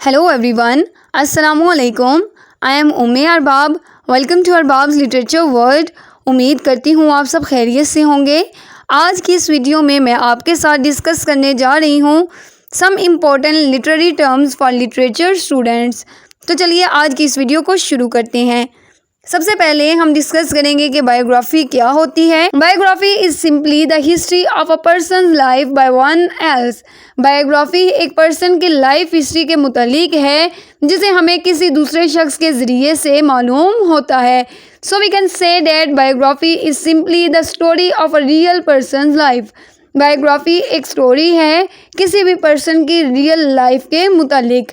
Hello everyone, Assalamualaikum. I am Umme Arbab. Welcome to Arbab's Literature World. उम्मीद करती हूँ आप सब खैरियत से होंगे। आज की इस वीडियो में मैं आपके साथ डिस्कस करने जा रही हूँ some important literary terms for literature students. तो चलिए आज की इस वीडियो को शुरू करते हैं। सबसे पहले हम डिस्कस करेंगे कि बायोग्राफी क्या होती है। Biography is simply the history of a person life by one else. Biography एक पर्सन की लाइफ हिस्ट्री के मुतालिक है जिसे हमें किसी दूसरे शख्स के ज़रिए से मालूम होता है। So we can say that biography is simply the story of a real person life. Biography एक स्टोरी है किसी भी पर्सन की रियल लाइफ के मुतालिक।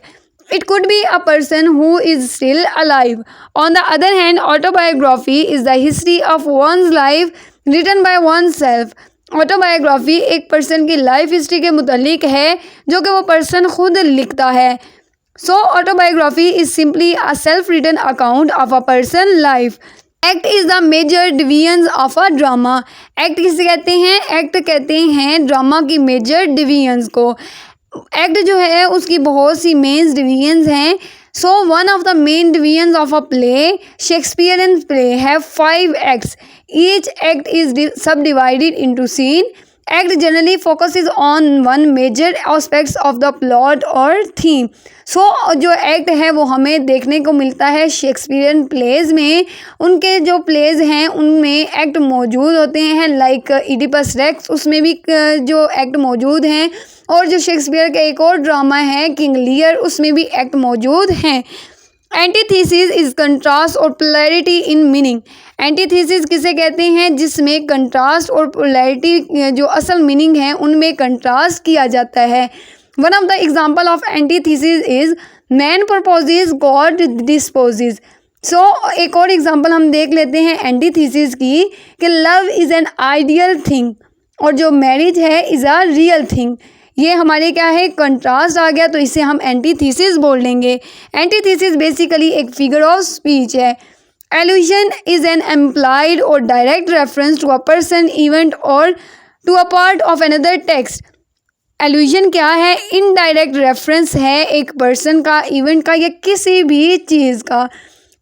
It could be a person who is still alive. On the other hand, autobiography is the history of one's life written by oneself. Autobiography एक person की life history के मुतालिक है जो कि वो पर्सन खुद लिखता है। So autobiography is simply a self written account of a person life. Act is the major division of a drama. Act किसे कहते हैं? एक्ट कहते हैं ड्रामा की मेजर डिवीजन्स को। एक्ट जो है उसकी बहुत सी मेन डिवीजन्स हैं। So one of the main divisions of a play, Shakespearean play have 5 acts. Each act is subdivided into scene. Act generally focuses on one major aspects of the plot और theme. So जो act है वो हमें देखने को मिलता है Shakespearean pledge में। उनके जो प्लेज हैं उनमें एक्ट मौजूद होते हैं, लाइक इडिपस रेक्स, उसमें भी जो एक्ट मौजूद हैं। और जो शेक्सपियर का एक और ड्रामा है किंग लियर, उसमें भी एक्ट मौजूद हैं। एंटीथीसिस इज कंट्रास्ट और पोलैरिटी इन मीनिंग। एंटीथीसिस किसे कहते हैं? जिसमें कंट्रास्ट और पोलैरिटी जो असल मीनिंग है उनमें कंट्रास्ट किया जाता है। One of the example of antithesis is man proposes God disposes. So एक और एग्जाम्पल हम देख लेते हैं एंटीथीसिस की कि love is an ideal thing और जो मैरिज है इज़ अ रियल थिंग। ये हमारे क्या है? कंट्रास्ट आ गया, तो इसे हम एंटीथीसिस बोल देंगे। एंटीथीसिस बेसिकली एक फिगर ऑफ स्पीच है। एल्यूजन इज एन एम्प्लाइड और direct reference to a person, event और to a part of another text. Allusion क्या है? इनडायरेक्ट रेफरेंस है एक पर्सन का, इवेंट का या किसी भी चीज़ का।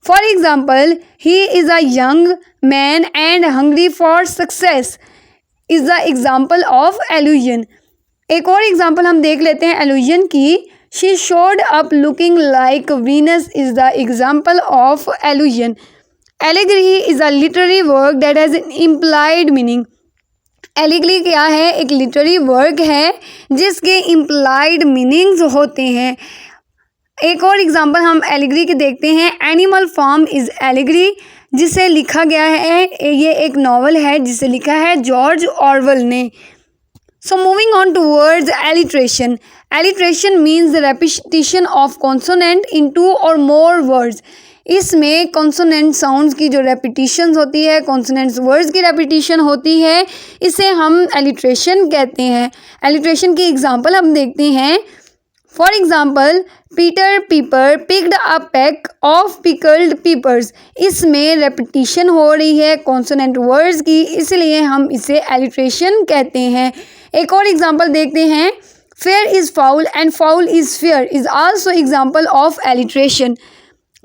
For example, he is a young man and hungry for success is the example of allusion. एक और एग्जाम्पल हम देख लेते हैं एल्यूजन की। She showed up looking like Venus is the example of allusion. Allegory is a literary work that has an implied meaning. Allegory क्या है? एक लिटरेरी वर्क है जिसके इम्प्लाइड मीनिंग्स होते हैं। एक और एग्जाम्पल हम एलिगरी के देखते हैं। एनिमल फार्म इज़ एलिगरी, जिसे लिखा गया है, ये एक नावल है जिसे लिखा है जॉर्ज ऑरवेल ने। So moving on towards alliteration. Alliteration means the repetition of consonant in 2 or more words. इसमें consonant sounds की जो repetitions होती है, consonant words की repetition होती है, इसे हम alliteration कहते हैं। alliteration की example हम देखते हैं। For example, Peter Piper picked a peck of pickled peppers. इसमें repetition हो रही है consonant words की, इसलिए हम इसे alliteration कहते हैं। एक और एग्जाम्पल देखते हैं। Fair is foul and foul is fair is also example of alliteration.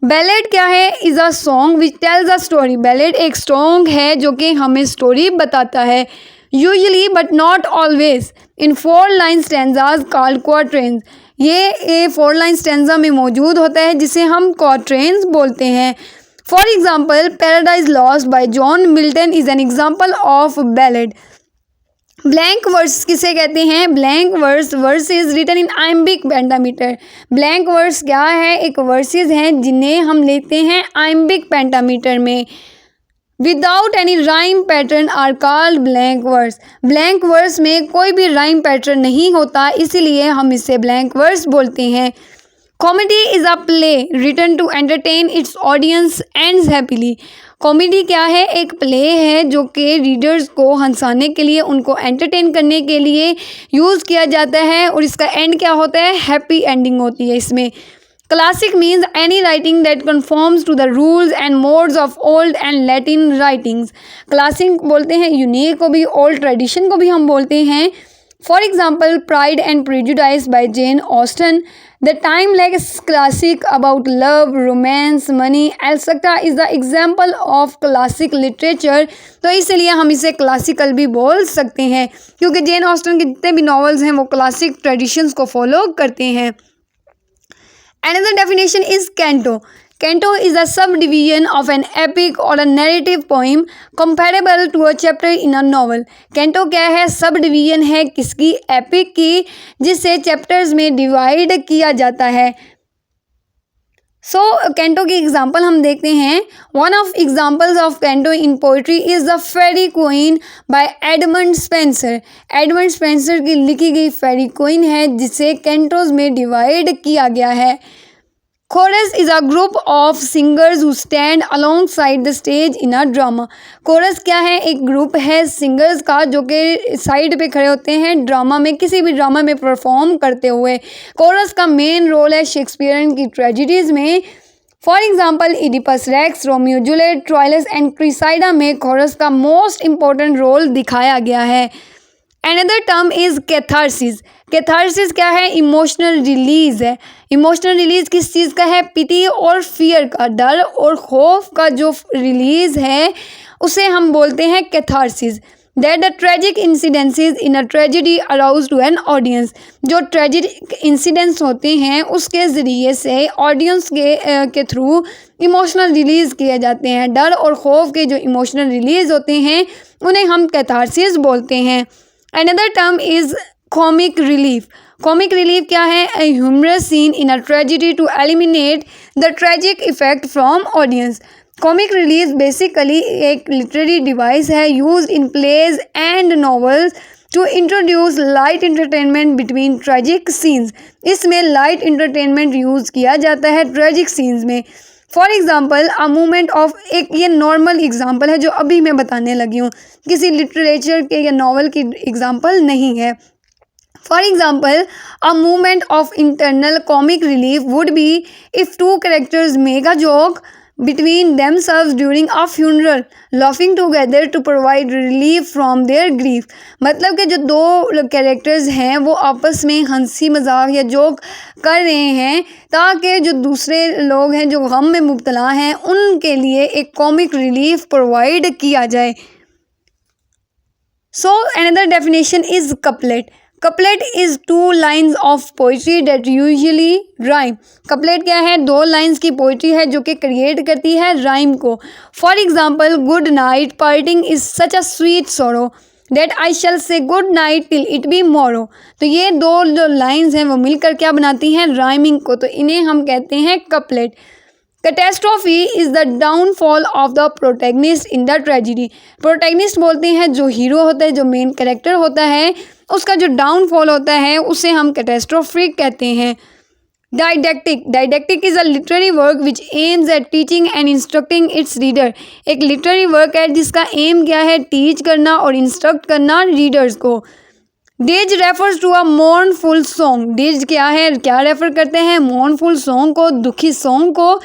Ballad क्या है? Is a song which tells a story. Ballad एक सॉन्ग है जो कि हमें स्टोरी बताता है। Usually but not always in 4 line stanzas called quatrains. ये 4 लाइन स्टैंजा में मौजूद होता है जिसे हम क्वाट्रेन्स बोलते हैं। For example, Paradise Lost by John Milton is an example of ballad. Blank verse किसे कहते हैं? Blank verse is written in iambic pentameter. Blank verse क्या है? एक वर्सेस हैं जिन्हें हम लेते हैं आइम्बिक पेंटामीटर में। Without any rhyme pattern are called blank verse. Blank verse में कोई भी राइम पैटर्न नहीं होता, इसीलिए हम इसे ब्लैंक वर्स बोलते हैं। Comedy is a play written to entertain its audience ends happily. Comedy क्या है? एक प्ले है जो कि रीडर्स को हंसाने के लिए, उनको एंटरटेन करने के लिए यूज़ किया जाता है और इसका एंड क्या होता है? हैप्पी एंडिंग होती है इसमें। Classic means any writing that conforms to the rules and modes of old and Latin writings. Classic बोलते हैं यूनिक को भी, ओल्ड ट्रेडिशन को भी हम बोलते हैं। For example, Pride and Prejudice by Jane Austen, the timeless classic about love, romance, money, etc. is the example of classic literature. तो इसलिए हम इसे क्लासिकल भी बोल सकते हैं क्योंकि जेन ऑस्टन के जितने भी नॉवेल्स हैं वो क्लासिक ट्रेडिशंस को फॉलो करते हैं. Another definition is canto. Canto is a subdivision of an epic or a narrative poem comparable to a chapter in a novel. Canto क्या है? सब डिवीजन है किसकी? एपिक की, जिसे चैप्टर्स में डिवाइड किया जाता है. कैंटो की एग्जाम्पल हम देखते हैं. One of examples of canto in poetry is the Faerie Queene by Edmund Spenser. Edmund Spenser की लिखी गई फेरी क्वीन है जिसे कैंटोज में डिवाइड किया गया है. Chorus is a group of singers who stand alongside the stage in a drama. Chorus क्या है? एक ग्रुप है सिंगर्स का जो कि साइड पे खड़े होते हैं ड्रामा में, किसी भी ड्रामा में परफॉर्म करते हुए. कोरस का मेन रोल है शेक्सपियर की ट्रेजेडीज़ में. For example Oedipus Rex, Romeo Juliet, Troilus and Cressida में कोरस का मोस्ट इम्पोर्टेंट रोल दिखाया गया है. Another term is catharsis. Catharsis क्या है? इमोशनल रिलीज है. इमोशनल रिलीज किस चीज़ का है? पिटी और फियर का, डर और खौफ का जो रिलीज है उसे हम बोलते हैं catharsis. That the tragic incidences in a tragedy arouse to an audience. जो ट्रेजिक इंसिडेंट्स होते हैं उसके ज़रिए से ऑडियंस के थ्रू इमोशनल रिलीज़ किए जाते हैं. डर और खौफ के जो इमोशनल रिलीज़ होते हैं उन्हें हम कैथारसिस बोलते हैं. Another term is comic relief. Comic relief क्या है? A humorous scene in a tragedy to eliminate the tragic effect from audience. Comic relief basically एक literary device है used in plays and novels to introduce light entertainment between tragic scenes. इसमें light entertainment use किया जाता है tragic scenes में. For example a movement of, एक ये normal example है जो अभी मैं बताने लगी हूँ, किसी लिटरेचर के या नॉवल की एग्ज़ाम्पल नहीं है. For example a movement of internal comic relief would be if two characters make a joke between themselves during a funeral, laughing together to provide relief from their grief. मतलब कि जो दो characters हैं वो आपस में हंसी मजाक या जोक कर रहे हैं ताकि जो दूसरे लोग हैं जो गम में मुब्तला हैं उनके लिए एक कॉमिक रिलीफ प्रोवाइड किया जाए. So another definition is couplet. Couplet is two lines of poetry that usually rhyme. Couplet क्या है? दो लाइन्स की पोइट्री है जो कि क्रिएट करती है राइम को. For example good night parting is such a sweet sorrow that I shall say good night till it be morrow. तो ये दो जो लाइन्स हैं वो मिलकर क्या बनाती हैं? राइमिंग को. तो इन्हें हम कहते हैं couplet. Catastrophe is the downfall of the protagonist in the tragedy. Protagonist बोलते हैं जो हीरो होता है, जो मेन कैरेक्टर होता है, उसका जो डाउनफॉल होता है उसे हम कैटेस्ट्रॉफी कहते हैं. Didactic. Didactic is a literary work which aims at teaching and instructing its reader. एक लिटरेरी वर्क है जिसका एम क्या है? टीच करना और इंस्ट्रक्ट करना रीडर्स को. Dirge refers to a mournful song. Dirge क्या है? क्या रेफर करते हैं? मोर्नफुल सॉन्ग को, दुखी सॉन्ग को.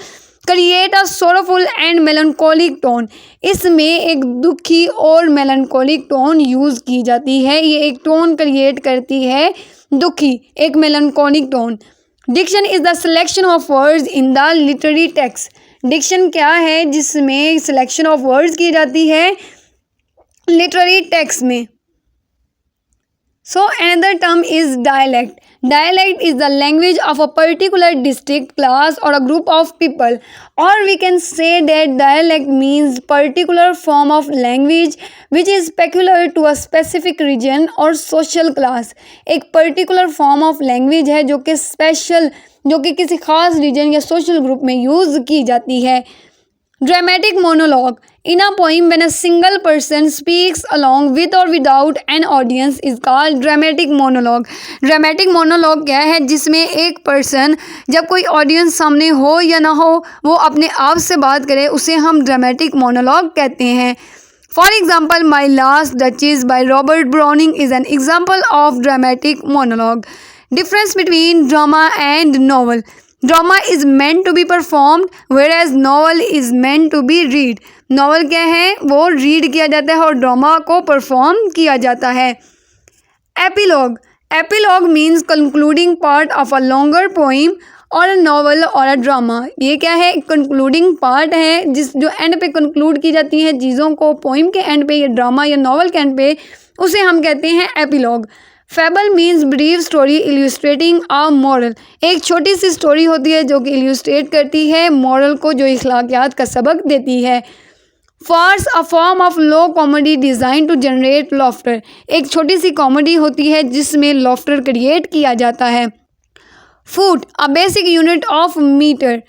Create a sorrowful and melancholic tone. इसमें एक दुखी और मेलनकोलिक टोन यूज़ की जाती है. ये एक टोन क्रिएट करती है दुखी, एक melancholic tone. Diction is the selection of words in the literary text. Diction क्या है? जिसमें सिलेक्शन ऑफ वर्ड्स की जाती है लिटरेरी टेक्स्ट में. So another term is dialect. Dialect is the language of a particular district, class or a group of people. Or we can say that dialect means particular form of language which is peculiar to a specific region or social class. एक particular form of language है जो कि special, जो कि किसी खास region या social group में use की जाती है. Dramatic monologue. In a poem when a single person speaks along with or without an audience is called dramatic monologue. Dramatic monologue क्या है? जिसमें एक पर्सन जब कोई ऑडियंस सामने हो या ना हो वो अपने आप से बात करे उसे हम dramatic monologue कहते हैं. For example, My Last Duchess by Robert Browning is an example of dramatic monologue. Difference between drama and novel. Drama is meant to be performed whereas novel is meant to be read. Novel क्या है? वो read किया जाता है और drama को perform किया जाता है. Epilogue, epilogue means concluding part of a longer poem और अ नॉवल और अ ड्रामा। ये क्या है? कंक्लूडिंग पार्ट है जिस जो एंड पे कंक्लूड की जाती हैं चीज़ों को, पोइम के एंड पे या ड्रामा या नॉवल के एंड पे, उसे हम कहते हैं epilogue. Fable means brief story illustrating a moral. एक छोटी सी स्टोरी होती है जो कि इल्यूस्ट्रेट करती है मॉरल को, जो इखलाकियात का सबक देती है। Farce, a form of low comedy designed to generate laughter. एक छोटी सी कॉमेडी होती है जिसमें लॉफ्टर क्रिएट किया जाता है। Foot, a basic unit of metre.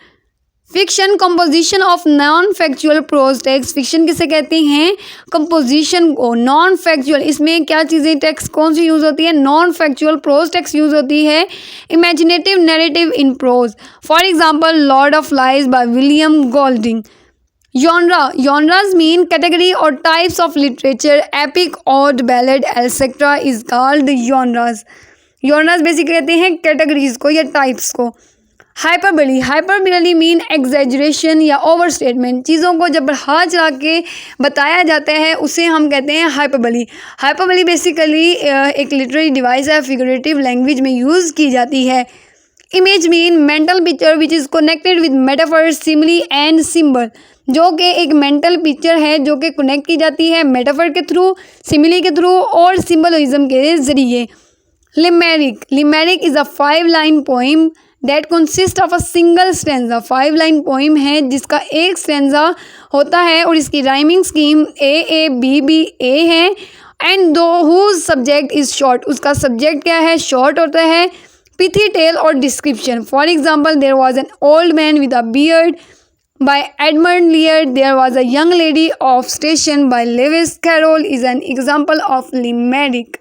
Fiction, composition of non factual prose text. Fiction किसे कहते हैं? कंपोजिशन को। नॉन फैक्चुअल, इसमें क्या चीज़ें टेक्स्ट कौन सी यूज़ होती है? Non factual prose text use होती है। Imaginative narrative in prose, for example Lord of Lies by William Golding. Genre, genres mean category or types of literature. Epic, ode, ballad, etc. is called genres. Genres basic कहते हैं categories को या types को। Hyperbole, hyperbole mean exaggeration या overstatement. चीज़ों को जब बढ़ा चढ़ा के बताया जाता है उसे हम कहते हैं हाइपरबली। हाइपरबली बेसिकली एक लिटरेरी डिवाइस है, फिगरेटिव लैंग्वेज में यूज़ की जाती है। Image mean mental picture which is connected with metaphor, simile and symbol. जो कि एक मेंटल पिक्चर है जो कि कनेक्ट की जाती है मेटाफर के थ्रू, सिमिली के थ्रू और सिंबलिज्म के ज़रिए। Limerick, limerick is a 5 line poem that consist of a single stanza. 5 line poem है जिसका एक स्टेंजा होता है और इसकी rhyming scheme A B B A है। And though whose subject is short, उसका सब्जेक्ट क्या है? शॉर्ट होता है। पिथी टेल और description, for example there was an old man with a beard by Edmund Lear. There was a young lady of station by Lewis Carroll is an example of limerick.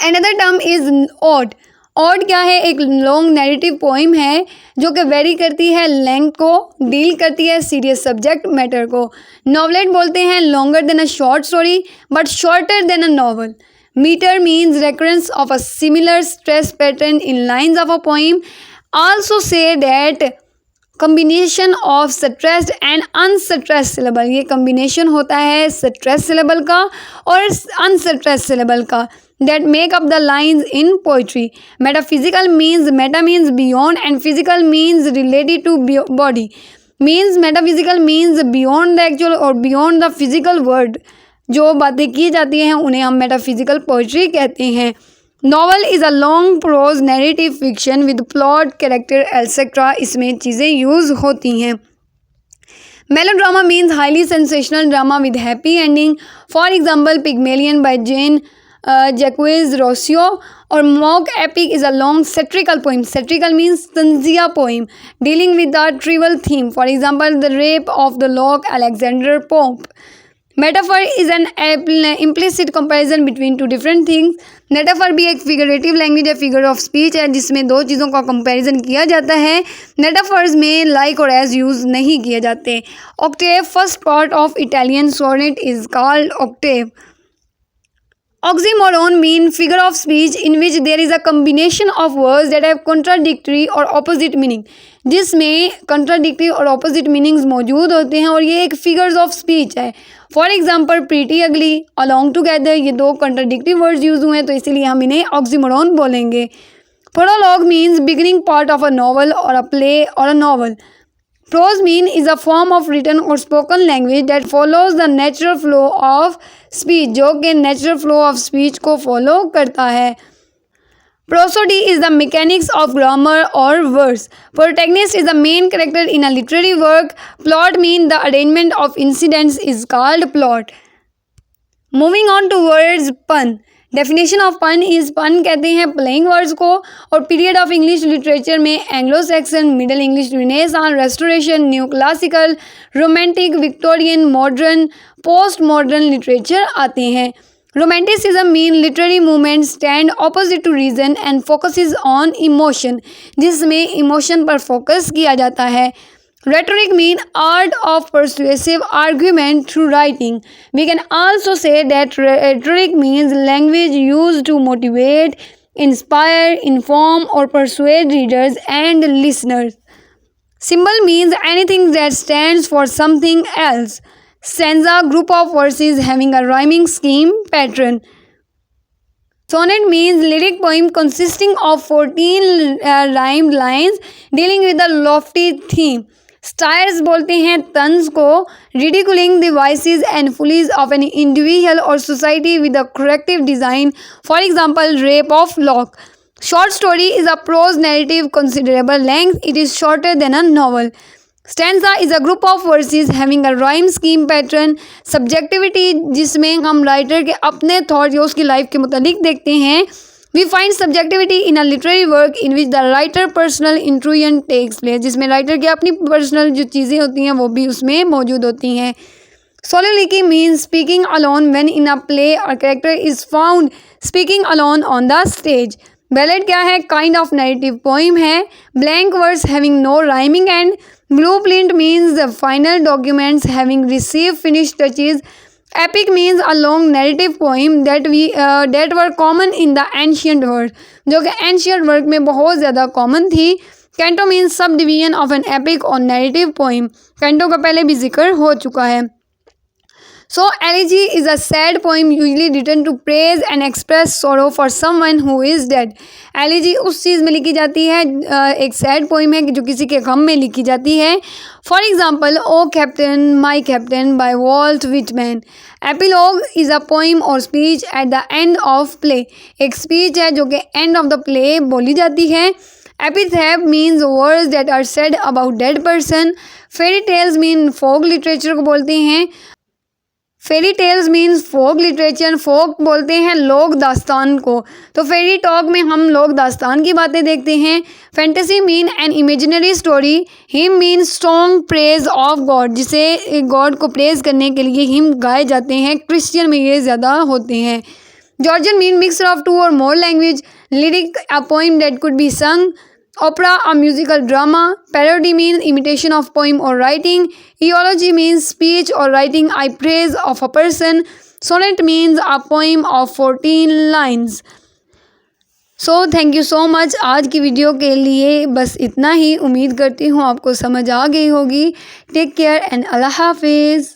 Another term is ode. ode क्या है? एक long narrative poem है जो कि very करती है length को, deal करती है सीरियस सब्जेक्ट मैटर को। नॉवलेट बोलते हैं longer than a short story but shorter than a novel. Metre means recurrence of a similar stress pattern in lines of a poem. Also say that combination of stressed and unstressed syllable. ये combination होता है stress syllable का और unstressed syllable का that make up the lines in poetry. Metaphysical means, meta means beyond and physical means related to body. Means metaphysical means beyond the actual और beyond the physical world. जो बातें की जाती हैं उन्हें हम मेटाफिजिकल पोइट्री कहते हैं। Novel is a long prose narrative fiction with plot, character etcetera. इसमें चीज़ें यूज़ होती हैं। Melodrama means highly sensational drama with happy ending, for example Pygmalion by Jean Jacques Rousseau. और mock epic is a long satirical poem. Satirical means तंजिया poem dealing with the trivial theme, for example the Rape of the Lock Alexander Pope. Metaphor is an implicit comparison between two different things. Metaphor भी एक figurative language है, figure of speech है जिसमें दो चीज़ों का comparison किया जाता है। मेटाफर्स में लाइक और एज यूज़ नहीं किए जाते। Octave, first part of Italian sonnet is called octave. Oxymoron mean figure of speech in which there is a combination of words that have contradictory or opposite meaning, जिसमें contradictory और opposite meanings मौजूद होते हैं और ये एक figures of speech है। For example pretty, ugly, along together, ये दो contradictory words यूज हुए हैं तो इसीलिए हम इन्हें oxymoron बोलेंगे। Prologue means beginning part of a novel or a play or a novel. Prose mean is a form of written or spoken language that follows the natural flow of speech, जो कि natural flow of speech को follow करता है। Prosody is the mechanics of grammar or verse. Protagonist is the main character in a literary work. Plot mean the arrangement of incidents is called plot. Moving on to words, pun. Definition of pun is, pun कहते हैं playing words को। और period of English literature में Anglo Saxon, middle English, renaissance, restoration, new classical, romantic, Victorian, modern, post modern literature आते हैं। Romanticism mean literary movement stand opposite to reason and focuses on emotion, जिसमें emotion पर focus किया जाता है। Rhetoric means art of persuasive argument through writing. We can also say that rhetoric means language used to motivate, inspire, inform, or persuade readers and listeners. Symbol means anything that stands for something else. Stanza, group of verses having a rhyming scheme pattern. Sonnet means lyric poem consisting of 14 rhymed lines dealing with a lofty theme. Styles बोलते हैं तंज को, ridiculing the vices and follies of an individual or society with a corrective design. For example, Rape of Lock. Short story is a prose narrative considerable length. It is shorter than a novel. Stanza is a group of verses having a rhyme scheme pattern. Subjectivity, जिसमें हम writer के अपने thought या उसकी life के मुतालिक देखते हैं. We find subjectivity in a literary work in which the writer personal intrusion takes place, जिसमें राइटर की अपनी पर्सनल जो चीज़ें होती हैं वो भी उसमें मौजूद होती हैं. Soliloquy means speaking alone when in a play a character is found speaking alone on the stage. Ballad क्या है? Kind of narrative poem है. Blank verse having no rhyming end. Blueprint means the final documents having received finished touches. Epic means a long narrative poem that were common in the ancient world, जो कि ancient world में बहुत ज़्यादा common थी. Canto means subdivision of an epic or narrative poem. Canto का पहले भी जिक्र हो चुका है. So elegy is a sad poem usually written to praise and express sorrow for someone who is dead. Elegy उस चीज़ में लिखी जाती है, एक sad poem है जो किसी के गम में लिखी जाती है. For example, O Captain, My Captain by Walt Whitman. Epilogue is a poem or speech at the end of play. एक speech है जो कि end of the play बोली जाती है. Epitaph means words that are said about dead person. Fairy tales mean folk literature को बोलते हैं. फेरी टेल्स मीन्स फोक लिटरेचर. फोक बोलते हैं लोक दास्तान को, तो फेरी टॉक में हम लोक दास्तान की बातें देखते हैं. Fantasy mean an imaginary story. Him mean strong praise of God, जिसे गॉड को प्रेज करने के लिए हिम गाए जाते हैं. क्रिश्चियन में ये ज़्यादा होते हैं. Jargon mean mixture of two और more language. Lyric a poem that could be sung. Opera, a musical drama. Parody means imitation of poem or writing. Eulogy means speech or writing I praise of a person. Sonnet means a poem of 14 lines. So thank you so much. आज की video के लिए बस इतना ही. उम्मीद करती हूँ आपको समझ आ गई होगी. टेक केयर एंड अल्लाह हाफिज़.